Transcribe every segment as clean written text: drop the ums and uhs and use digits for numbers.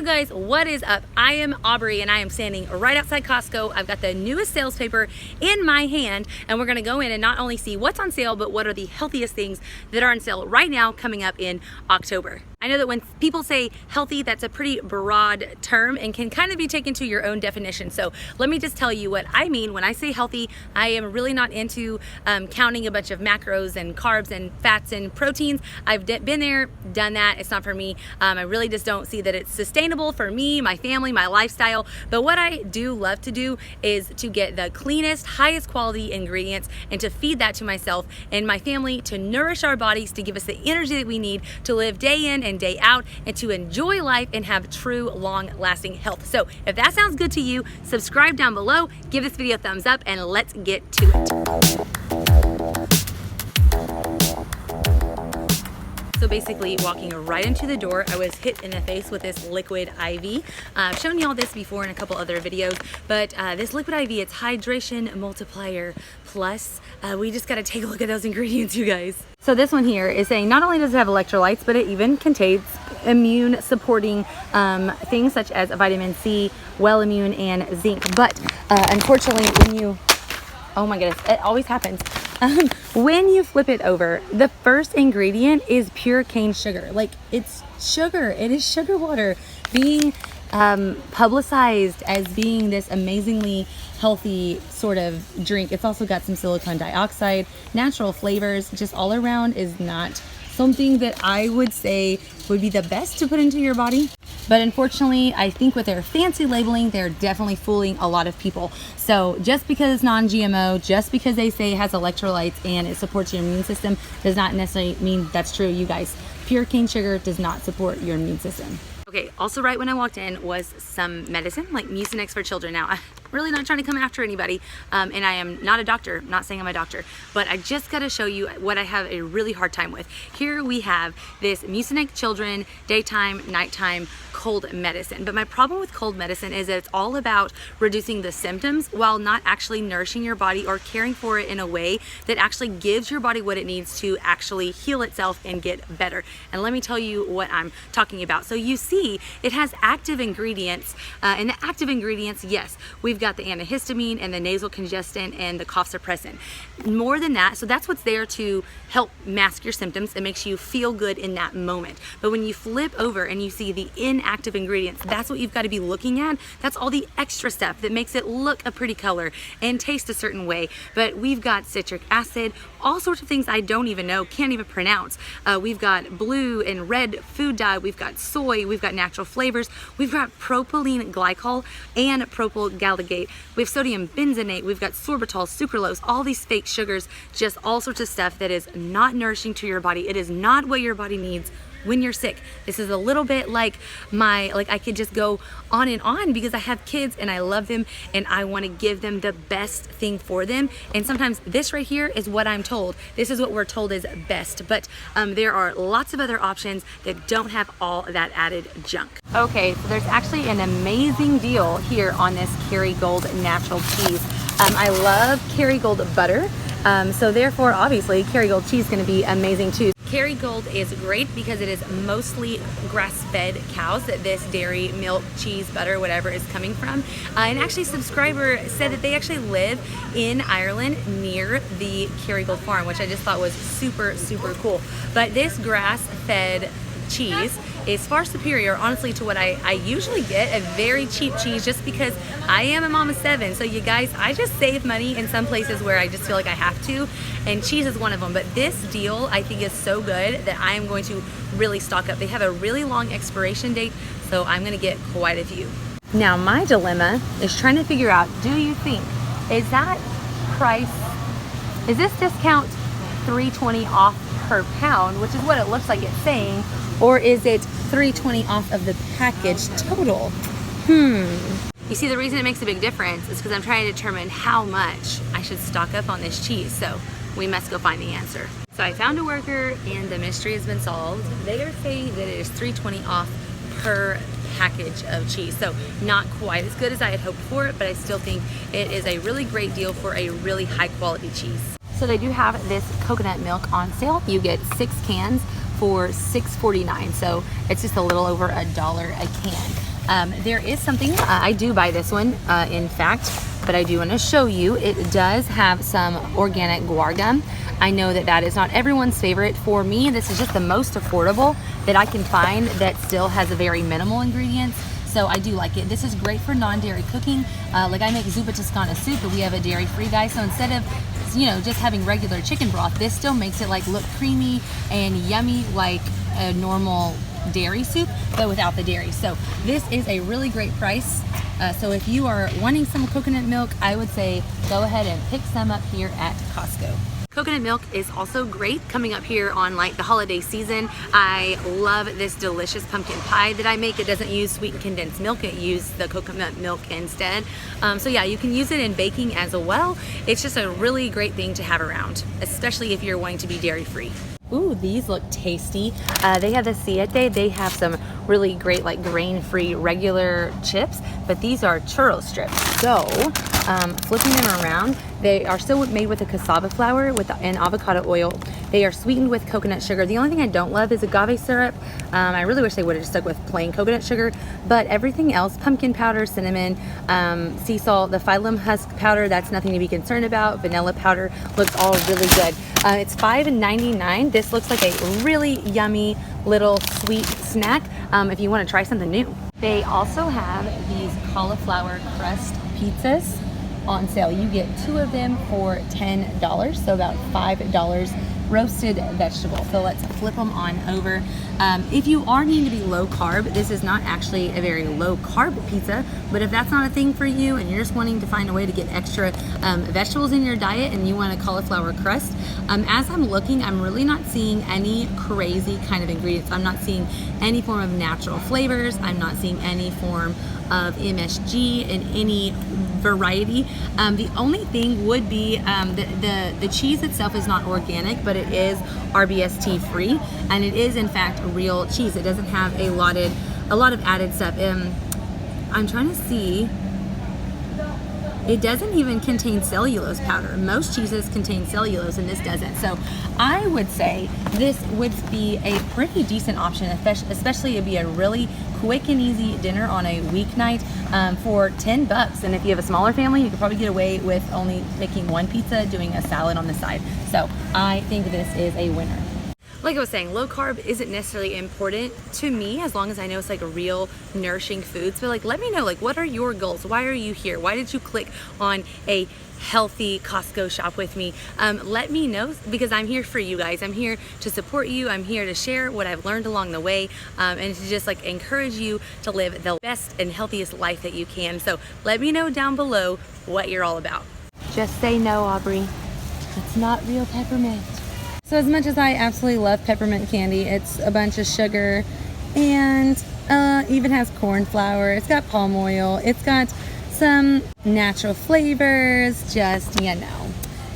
guys, what is up? I am Aubrey and I am standing right outside Costco. I've got the newest sales paper in my hand and we're gonna go in and not only see what's on sale, but what are the healthiest things that are on sale right now coming up in October. I know that when people say healthy, that's a pretty broad term and can kind of be taken to your own definition. So let me just tell you what I mean when I say healthy. I am really not into counting a bunch of macros and carbs and fats and proteins. I've been there, done that. It's not for me. I really just don't see that it's sustainable for me, my family, my lifestyle. But what I do love to do is to get the cleanest, highest quality ingredients and to feed that to myself and my family, to nourish our bodies, to give us the energy that we need to live day in and day out and to enjoy life and have true long-lasting health. So if that sounds good to you, subscribe down below, give this video a thumbs up, and let's get to it. So basically, walking right into the door, I was hit in the face with this liquid IV. I've shown y'all this before in a couple other videos, but this liquid IV, it's hydration multiplier plus. We just gotta take a look at those ingredients, you guys. So this one here is saying not only does it have electrolytes, but it even contains immune supporting things such as vitamin C, well immune, and zinc. But unfortunately, when you, oh my goodness, it always happens. When you flip it over, the first ingredient is pure cane sugar. Like, it's sugar. It is sugar water being publicized as being this amazingly healthy sort of drink. It's also got some silicone dioxide, natural flavors. Just all around is not something that I would say would be the best to put into your body. But unfortunately, I think with their fancy labeling, they're definitely fooling a lot of people. So just because it's non-GMO, just because they say it has electrolytes and it supports your immune system, does not necessarily mean that's true, you guys. Pure cane sugar does not support your immune system. Okay, also right when I walked in was some medicine, like Mucinex for children. Now, I'm really not trying to come after anybody, and I am not a doctor, I'm not saying I'm a doctor, but I just gotta show you what I have a really hard time with. Here we have this Mucinex children daytime, nighttime cold medicine. But my problem with cold medicine is that it's all about reducing the symptoms while not actually nourishing your body or caring for it in a way that actually gives your body what it needs to actually heal itself and get better. And let me tell you what I'm talking about. So you see, it has active ingredients, and the active ingredients, yes, we've got the antihistamine and the nasal congestant and the cough suppressant. More than that, so that's what's there to help mask your symptoms. It makes you feel good in that moment. But when you flip over and you see the inactive ingredients, that's what you've got to be looking at. That's all the extra stuff that makes it look a pretty color and taste a certain way. But we've got citric acid, all sorts of things I don't even know, can't even pronounce. We've got blue and red food dye, we've got soy, we've got natural flavors, we've got propylene glycol and propyl galligate, we have sodium benzenate, we've got sorbitol, sucralose, all these fake sugars, just all sorts of stuff that is not nourishing to your body. It is not what your body needs when you're sick. This is a little bit like I could just go on and on because I have kids and I love them and I want to give them the best thing for them. And sometimes this right here is what I'm told. This is what we're told is best. But there are lots of other options that don't have all that added junk. Okay, so there's actually an amazing deal here on this Kerrygold natural cheese. I love Kerrygold butter. So therefore, obviously, Kerrygold cheese is going to be amazing too. Kerrygold is great because it is mostly grass-fed cows that this dairy, milk, cheese, butter, whatever is coming from. And actually, a subscriber said that they actually live in Ireland near the Kerrygold farm, which I just thought was super, super cool. But this grass-fed cheese is far superior, honestly, to what I usually get, a very cheap cheese, just because I am a mom of 7. So you guys, I just save money in some places where I just feel like I have to, and cheese is one of them. But this deal, I think, is so good that I am going to really stock up. They have a really long expiration date, so I'm gonna get quite a few. Now, my dilemma is trying to figure out, do you think, is that price, is this discount $3.20 off per pound, which is what it looks like it's saying, or is it $3.20 off of the package total? You see, the reason it makes a big difference is because I'm trying to determine how much I should stock up on this cheese, so we must go find the answer. So I found a worker and the mystery has been solved. They are saying that it is $3.20 off per package of cheese, so not quite as good as I had hoped for it, but I still think it is a really great deal for a really high quality cheese. So they do have this coconut milk on sale. You get 6 cans for $6.49, so it's just a little over $1 a can. There is something, I do buy this one, in fact, but I do want to show you. It does have some organic guar gum. I know that that is not everyone's favorite. For me, this is just the most affordable that I can find that still has a very minimal ingredients. So I do like it. This is great for non-dairy cooking. Like I make zuppa toscana soup, but we have a dairy-free guy. So instead of, you know, just having regular chicken broth, this still makes it like look creamy and yummy like a normal dairy soup, but without the dairy. So this is a really great price. So if you are wanting some coconut milk, I would say go ahead and pick some up here at Costco. Coconut milk is also great coming up here on like the holiday season. I love this delicious pumpkin pie that I make. It doesn't use sweetened condensed milk. It uses the coconut milk instead. So yeah, you can use it in baking as well. It's just a really great thing to have around, especially if you're wanting to be dairy free. Ooh, these look tasty. They have the siete. They have some really great like grain-free regular chips, but these are churro strips. So flipping them around, they are still made with a cassava flour and avocado oil. They are sweetened with coconut sugar. The only thing I don't love is agave syrup. I really wish they would have just stuck with plain coconut sugar, but everything else, pumpkin powder, cinnamon, sea salt, the phylum husk powder, that's nothing to be concerned about. Vanilla powder looks all really good. It's $5.99. This looks like a really yummy little sweet snack if you want to try something new. They also have these cauliflower crust pizzas on sale. You get 2 of them for $10, so about $5 roasted vegetable. So let's flip them on over. If you are needing to be low carb, this is not actually a very low carb pizza, but if that's not a thing for you and you're just wanting to find a way to get extra vegetables in your diet and you want a cauliflower crust, as I'm looking, I'm really not seeing any crazy kind of ingredients. I'm not seeing any form of natural flavors. I'm not seeing any form of MSG in any variety. The only thing would be the cheese itself is not organic, but it is RBST free, and it is in fact real cheese. It doesn't have a lot of added stuff. I'm trying to see. It doesn't even contain cellulose powder. Most cheeses contain cellulose and this doesn't. So I would say this would be a pretty decent option, especially it'd be a really quick and easy dinner on a weeknight for $10. And if you have a smaller family, you could probably get away with only making one pizza, doing a salad on the side. So I think this is a winner. Like I was saying, low carb isn't necessarily important to me as long as I know it's like a real nourishing foods. But like, let me know, like, what are your goals? Why are you here? Why did you click on a healthy Costco shop with me? Let me know, because I'm here for you guys. I'm here to support you. I'm here to share what I've learned along the way, and to just like encourage you to live the best and healthiest life that you can. So let me know down below what you're all about. Just say no, Aubrey. It's not real peppermint. So as much as I absolutely love peppermint candy, it's a bunch of sugar and even has corn flour. It's got palm oil. It's got some natural flavors. Just, you know,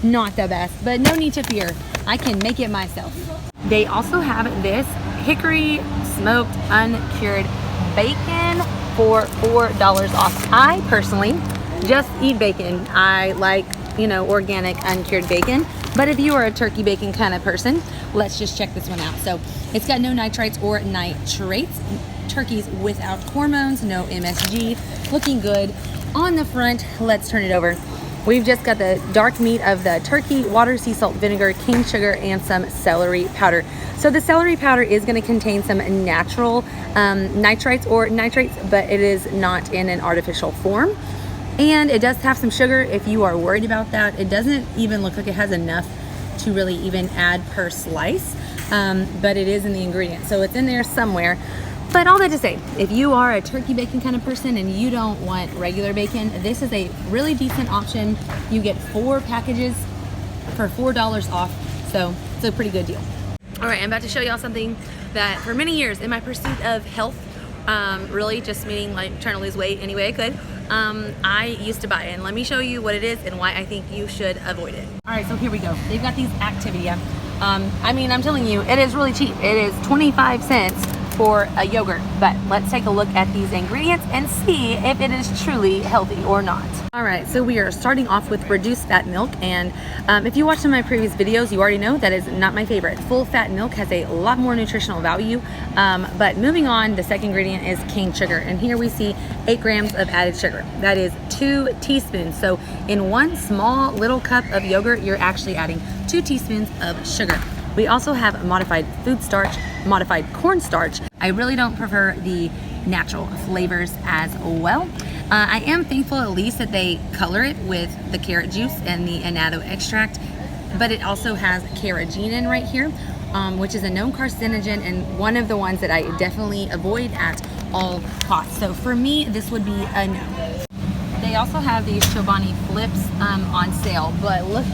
not the best, but no need to fear. I can make it myself. They also have this hickory smoked uncured bacon for $4 off. I personally just eat bacon. I like, you know, organic uncured bacon. But if you are a turkey bacon kind of person, let's just check this one out. So it's got no nitrites or nitrates. Turkeys without hormones, no MSG, looking good. On the front, let's turn it over. We've just got the dark meat of the turkey, water, sea salt, vinegar, cane sugar, and some celery powder. So the celery powder is going to contain some natural nitrites or nitrates, but it is not in an artificial form. And it does have some sugar if you are worried about that. It doesn't even look like it has enough to really even add per slice, but it is in the ingredients. So it's in there somewhere. But all that to say, if you are a turkey bacon kind of person and you don't want regular bacon, this is a really decent option. You get 4 packages for $4 off. So it's a pretty good deal. All right, I'm about to show y'all something that for many years in my pursuit of health, really just meaning like trying to lose weight any way I could, I used to buy it. And let me show you what it is and why I think you should avoid it. All right, so here we go. They've got these Activia. I mean, I'm telling you, it is really cheap. It is 25 cents for a yogurt, but let's take a look at these ingredients and see if it is truly healthy or not. All right, so we are starting off with reduced fat milk, and if you watched some of my previous videos, you already know that is not my favorite. Full fat milk has a lot more nutritional value, but moving on, the second ingredient is cane sugar, and here we see 8 grams of added sugar. That is 2 teaspoons. So in one small little cup of yogurt, you're actually adding 2 teaspoons of sugar. We also have modified food starch, modified cornstarch. I really don't prefer the natural flavors as well. I am thankful at least that they color it with the carrot juice and the annatto extract, but it also has carrageenan right here, which is a known carcinogen and one of the ones that I definitely avoid at all costs. So for me, this would be a no. They also have these Chobani flips on sale, but look,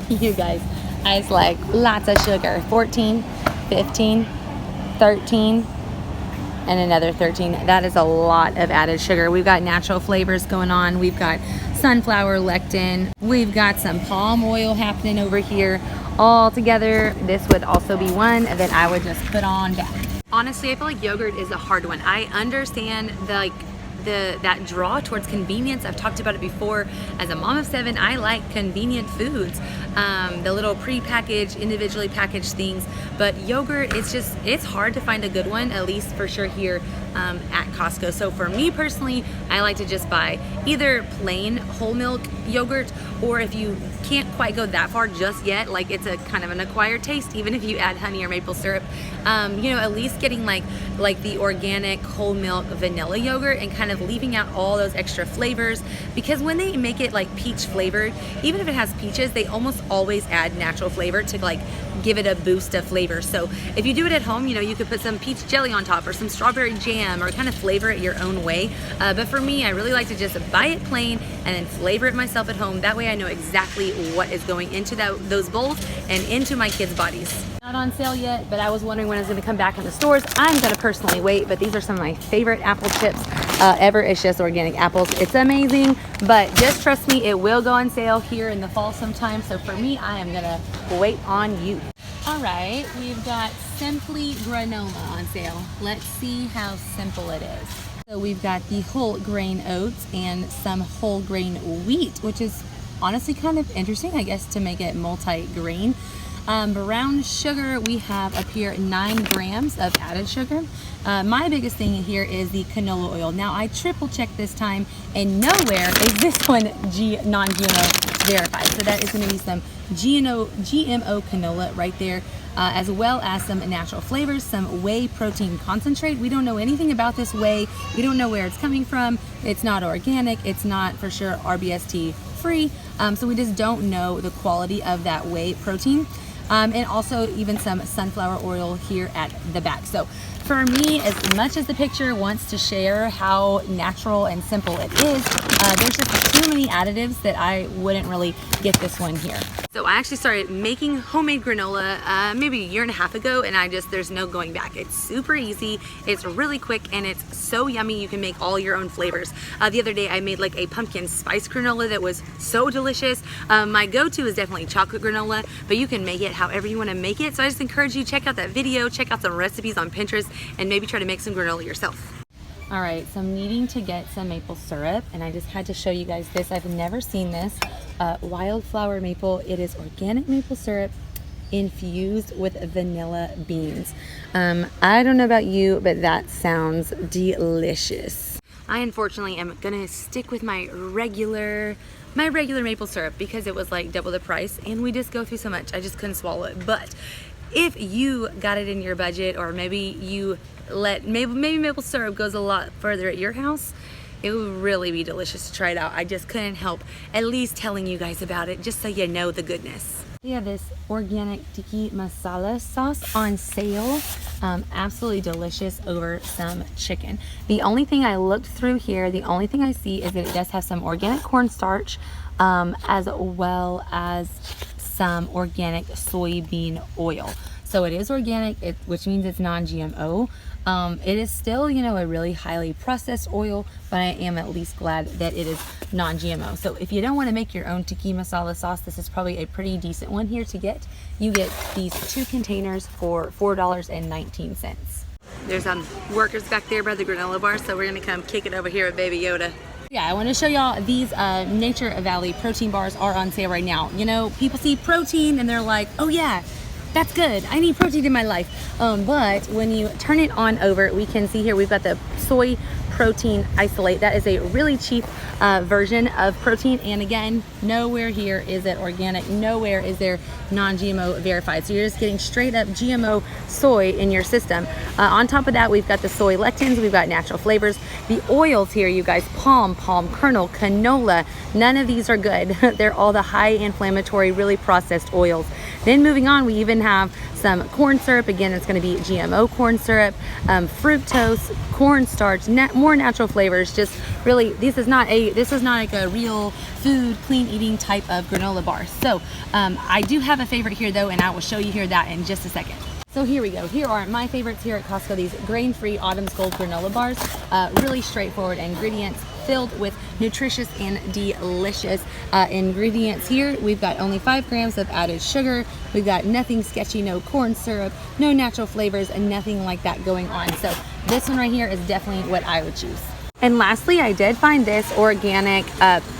you guys, it's like lots of sugar. 14, 15, 13, and another 13. That is a lot of added sugar. We've got natural flavors going on. We've got sunflower lectin. We've got some palm oil happening over here. All together, this would also be one that I would just put on back. Honestly, I feel like yogurt is a hard one. I understand that draw towards convenience. I've talked about it before. As a mom of 7, I like convenient foods, the little pre-packaged, individually packaged things. But yogurt, it's hard to find a good one, at least for sure here at Costco. So for me personally, I like to just buy either plain whole milk yogurt, or if you can't quite go that far just yet, like it's a kind of an acquired taste, even if you add honey or maple syrup, you know, at least getting like the organic whole milk vanilla yogurt and kind of leaving out all those extra flavors, because when they make it like peach flavored, even if it has peaches, they almost always add natural flavor to like give it a boost of flavor. So if you do it at home, you know, you could put some peach jelly on top or some strawberry jam or kind of flavor it your own way. But for me, I really like to just buy it plain and then flavor it myself at home. That way I know exactly what is going into those bowls and into my kids' bodies. Not on sale yet, but I was wondering when it's going to come back in the stores. I'm going to personally wait, but these are some of my favorite apple chips ever. It's just organic apples. It's amazing, but just trust me, it will go on sale here in the fall sometime. So for me, I am going to wait on you. All right, we've got Simply Granola on sale. Let's see how simple it is. So we've got the whole grain oats and some whole grain wheat, which is honestly kind of interesting, I guess, to make it multi-grain. Brown sugar, we have up here 9 grams of added sugar. My biggest thing here is the canola oil. Now I triple checked this time and nowhere is this one non-GMO verified. So that is going to be some GMO canola right there, as well as some natural flavors, some whey protein concentrate. We don't know anything about this whey. We don't know where it's coming from. It's not organic. It's not for sure RBST free. So we just don't know the quality of that whey protein. And also even some sunflower oil here at the back. So for me, as much as the picture wants to share how natural and simple it is, there's just too many additives that I wouldn't really get this one here. So I actually started making homemade granola maybe a year and a half ago, and there's no going back. It's super easy, it's really quick, and it's so yummy. You can make all your own flavors. The other day I made like a pumpkin spice granola that was so delicious. My go-to is definitely chocolate granola, but you can make it however you want to make it. So I just encourage you, check out that video, check out some recipes on Pinterest, and maybe try to make some granola yourself. All right, so I'm needing to get some maple syrup, and I just had to show you guys this. I've never seen this. Wildflower maple. It is organic maple syrup infused with vanilla beans. I don't know about you, but that sounds delicious. I unfortunately am gonna stick with my regular maple syrup because it was like double the price, and we just go through so much. I just couldn't swallow it. But if you got it in your budget, or maybe you maybe maple syrup goes a lot further at your house, it would really be delicious to try it out. I just couldn't help at least telling you guys about it, just so you know the goodness. We have this organic Tiki Masala sauce on sale. Absolutely delicious over some chicken. The only thing I looked through here, the only thing I see is that it does have some organic cornstarch, as well as some organic soybean oil. So it is organic, which means it's non-GMO. It is still, you know, a really highly processed oil, but I am at least glad that it is non-GMO. So if you don't want to make your own Tiki Masala sauce, this is probably a pretty decent one here to get. You get these 2 containers for $4.19. There's some workers back there by the granola bar, so we're gonna come kick it over here with Baby Yoda. Yeah, I want to show y'all these Nature Valley protein bars are on sale right now. You know, people see protein and they're like, oh yeah, that's good. I need protein in my life. But when you turn it on over, we can see here we've got the soy protein isolate. That is a really cheap version of protein. And again, nowhere here is it organic. Nowhere is there non-GMO verified. So you're just getting straight up GMO soy in your system. On top of that, we've got the soy lectins. We've got natural flavors. The oils here, you guys, palm kernel, canola, none of these are good. They're all the high inflammatory, really processed oils. Then moving on, we even have some corn syrup. Again, it's going to be GMO corn syrup, fructose, cornstarch, more natural flavors. Just really, this is not like a real food, clean eating type of granola bar. So I do have a favorite here though, and I will show you here that in just a second. So here we go. Here are my favorites here at Costco, these grain-free Autumn's Gold granola bars. Really straightforward ingredients, filled with nutritious and delicious ingredients here. We've got only 5 grams of added sugar. We've got nothing sketchy, no corn syrup, no natural flavors, and nothing like that going on. So this one right here is definitely what I would choose. And lastly, I did find this organic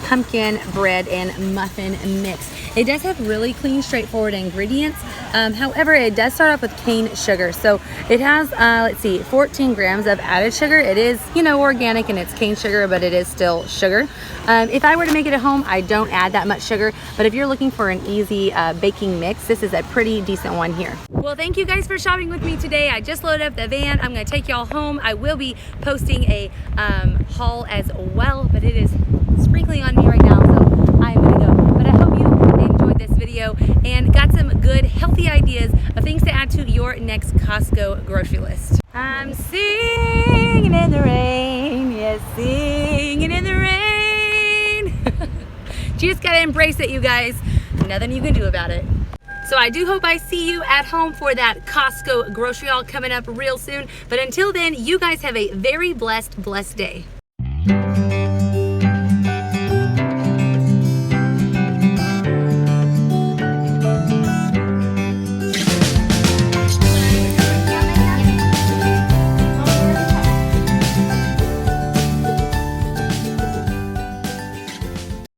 pumpkin bread and muffin mix. It does have really clean, straightforward ingredients. However, it does start off with cane sugar. So it has, let's see, 14 grams of added sugar. It is, you know, organic and it's cane sugar, but it is still sugar. If I were to make it at home, I don't add that much sugar. But if you're looking for an easy baking mix, this is a pretty decent one here. Well, thank you guys for shopping with me today. I just loaded up the van. I'm gonna take y'all home. I will be posting a haul as well, but it is sprinkling on me right now, so I'm gonna go. But I hope you enjoyed this video and got some good healthy ideas of things to add to your next Costco grocery list. I'm singing in the rain, yes, singing in the rain. Just gotta embrace it, you guys. Nothing you can do about it. So I do hope I see you at home for that Costco grocery haul coming up real soon. But until then, you guys have a very blessed day.